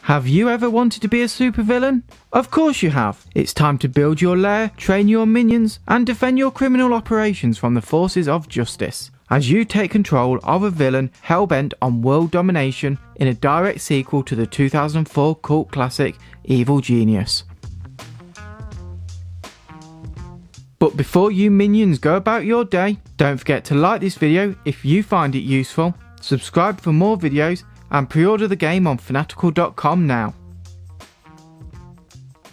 Have you ever wanted to be a supervillain? Of course you have. It's time to build your lair, train your minions, and defend your criminal operations from the forces of justice, as you take control of a villain hell-bent on world domination in a direct sequel to the 2004 cult classic Evil Genius. But before you minions go about your day, don't forget to like this video if you find it useful, subscribe for more videos, and pre-order the game on Fanatical.com now.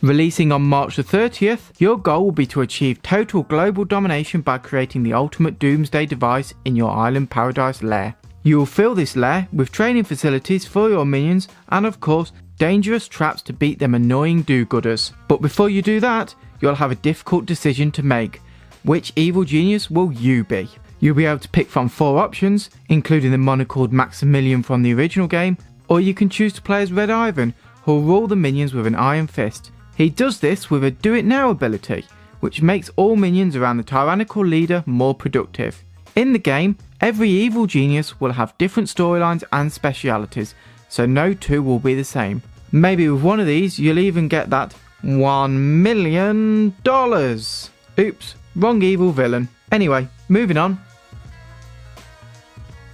Releasing on March the 30th, your goal will be to achieve total global domination by creating the ultimate doomsday device in your island paradise lair. You will fill this lair with training facilities for your minions and of course dangerous traps to beat them annoying do-gooders. But before you do that, you'll have a difficult decision to make. Which evil genius will you be? You'll be able to pick from 4 options, including the monocled Maximilian from the original game, or you can choose to play as Red Ivan, who will rule the minions with an iron fist. He does this with a do it now ability, which makes all minions around the tyrannical leader more productive. In the game, every evil genius will have different storylines and specialities, so no two will be the same. Maybe with one of these you'll even get that $1 million. Oops, wrong evil villain. Anyway, moving on.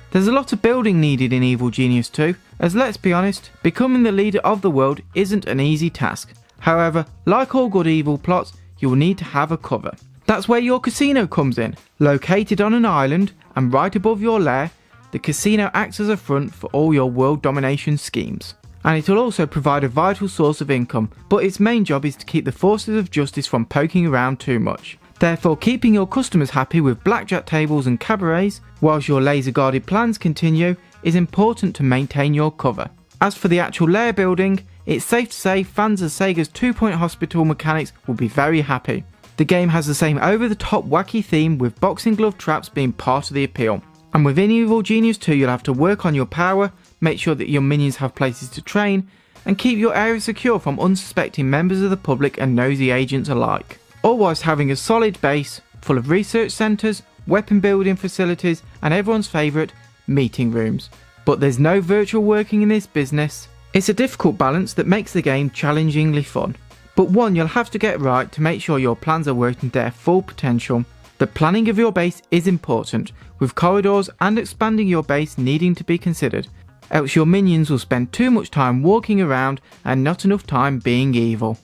There's a lot of building needed in Evil Genius 2, as let's be honest, becoming the leader of the world isn't an easy task. However, like all good evil plots, you will need to have a cover. That's where your casino comes in. Located on an island and right above your lair, the casino acts as a front for all your world domination schemes. And it will also provide a vital source of income, but its main job is to keep the forces of justice from poking around too much. Therefore, keeping your customers happy with blackjack tables and cabarets, whilst your laser guarded plans continue, is important to maintain your cover. As for the actual lair building, it's safe to say fans of Sega's 2-point hospital mechanics will be very happy. The game has the same over-the-top wacky theme, with boxing glove traps being part of the appeal. And within Evil Genius 2 you'll have to work on your power, make sure that your minions have places to train, and keep your area secure from unsuspecting members of the public and nosy agents alike. All whilst having a solid base full of research centres, weapon building facilities, and everyone's favourite, meeting rooms. But there's no virtual working in this business. It's a difficult balance that makes the game challengingly fun, but one you'll have to get right to make sure your plans are working to their full potential. The planning of your base is important, with corridors and expanding your base needing to be considered, else your minions will spend too much time walking around and not enough time being evil.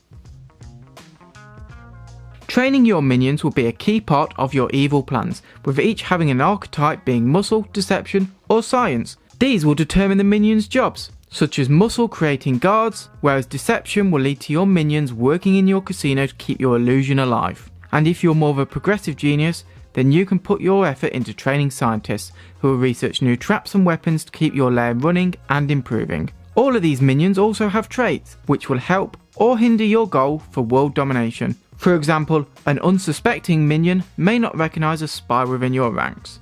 Training your minions will be a key part of your evil plans, with each having an archetype being muscle, deception, or science. These will determine the minions' jobs, such as muscle creating guards, whereas deception will lead to your minions working in your casino to keep your illusion alive. And if you're more of a progressive genius, then you can put your effort into training scientists, who will research new traps and weapons to keep your lair running and improving. All of these minions also have traits, which will help or hinder your goal for world domination. For example, an unsuspecting minion may not recognise a spy within your ranks.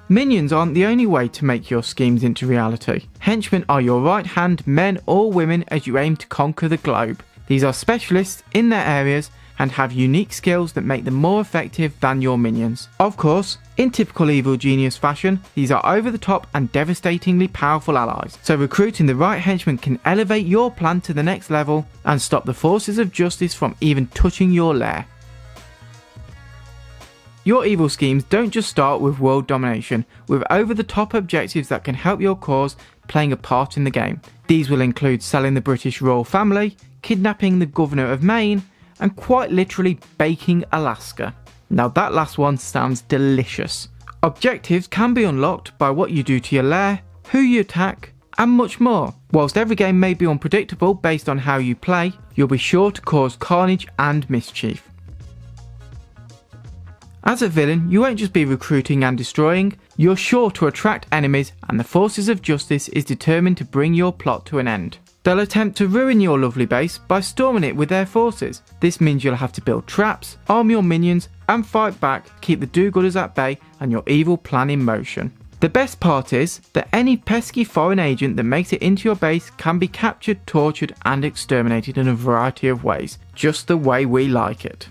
Minions aren't the only way to make your schemes into reality. Henchmen are your right hand men or women as you aim to conquer the globe. These are specialists in their areas and have unique skills that make them more effective than your minions. Of course, in typical Evil Genius fashion, these are over the top and devastatingly powerful allies, so recruiting the right henchmen can elevate your plan to the next level and stop the forces of justice from even touching your lair. Your evil schemes don't just start with world domination, with over the top objectives that can help your cause playing a part in the game. These will include selling the British royal family, kidnapping the governor of Maine, and quite literally baking Alaska. Now that last one sounds delicious. Objectives can be unlocked by what you do to your lair, who you attack, and much more. Whilst every game may be unpredictable based on how you play, you'll be sure to cause carnage and mischief. As a villain, you won't just be recruiting and destroying, you're sure to attract enemies, and the forces of justice is determined to bring your plot to an end. They'll attempt to ruin your lovely base by storming it with their forces. This means you'll have to build traps, arm your minions, and fight back to keep the do-gooders at bay and your evil plan in motion. The best part is that any pesky foreign agent that makes it into your base can be captured, tortured, and exterminated in a variety of ways, just the way we like it.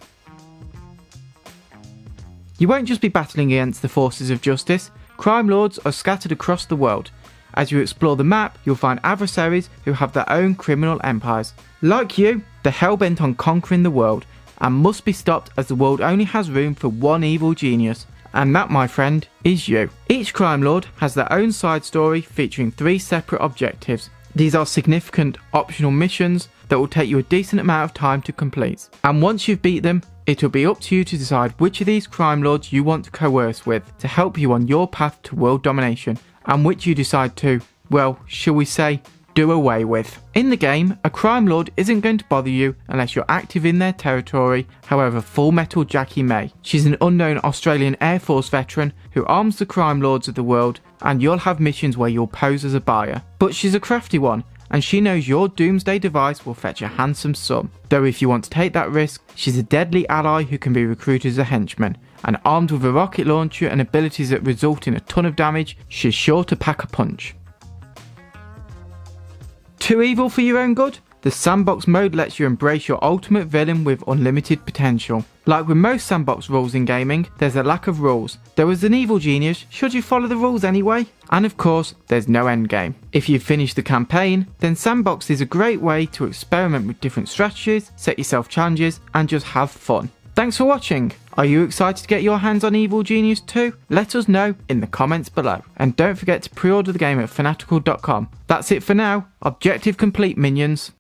You won't just be battling against the forces of justice. Crime lords are scattered across the world, As you explore the map, you'll find adversaries who have their own criminal empires. Like you, they're hell-bent on conquering the world, and must be stopped as the world only has room for one evil genius. And that, my friend, is you. Each crime lord has their own side story featuring 3 separate objectives. These are significant optional missions that will take you a decent amount of time to complete. And once you've beat them, it will be up to you to decide which of these crime lords you want to coerce with to help you on your path to world domination, and which you decide to, well, shall we say, do away with. In the game, a crime lord isn't going to bother you unless you're active in their territory, however Full Metal Jackie may. She's an unknown Australian Air Force veteran who arms the crime lords of the world, and you'll have missions where you'll pose as a buyer. But she's a crafty one, and she knows your doomsday device will fetch a handsome sum. Though if you want to take that risk, she's a deadly ally who can be recruited as a henchman, and armed with a rocket launcher and abilities that result in a ton of damage, she's sure to pack a punch. Too evil for your own good? The sandbox mode lets you embrace your ultimate villain with unlimited potential. Like with most sandbox rules in gaming, there's a lack of rules. Though as an evil genius, should you follow the rules anyway? And of course, there's no endgame. If you've finished the campaign, then sandbox is a great way to experiment with different strategies, set yourself challenges, and just have fun. Thanks for watching. Are you excited to get your hands on Evil Genius 2? Let us know in the comments below. And don't forget to pre-order the game at fanatical.com. That's it for now. Objective complete, minions.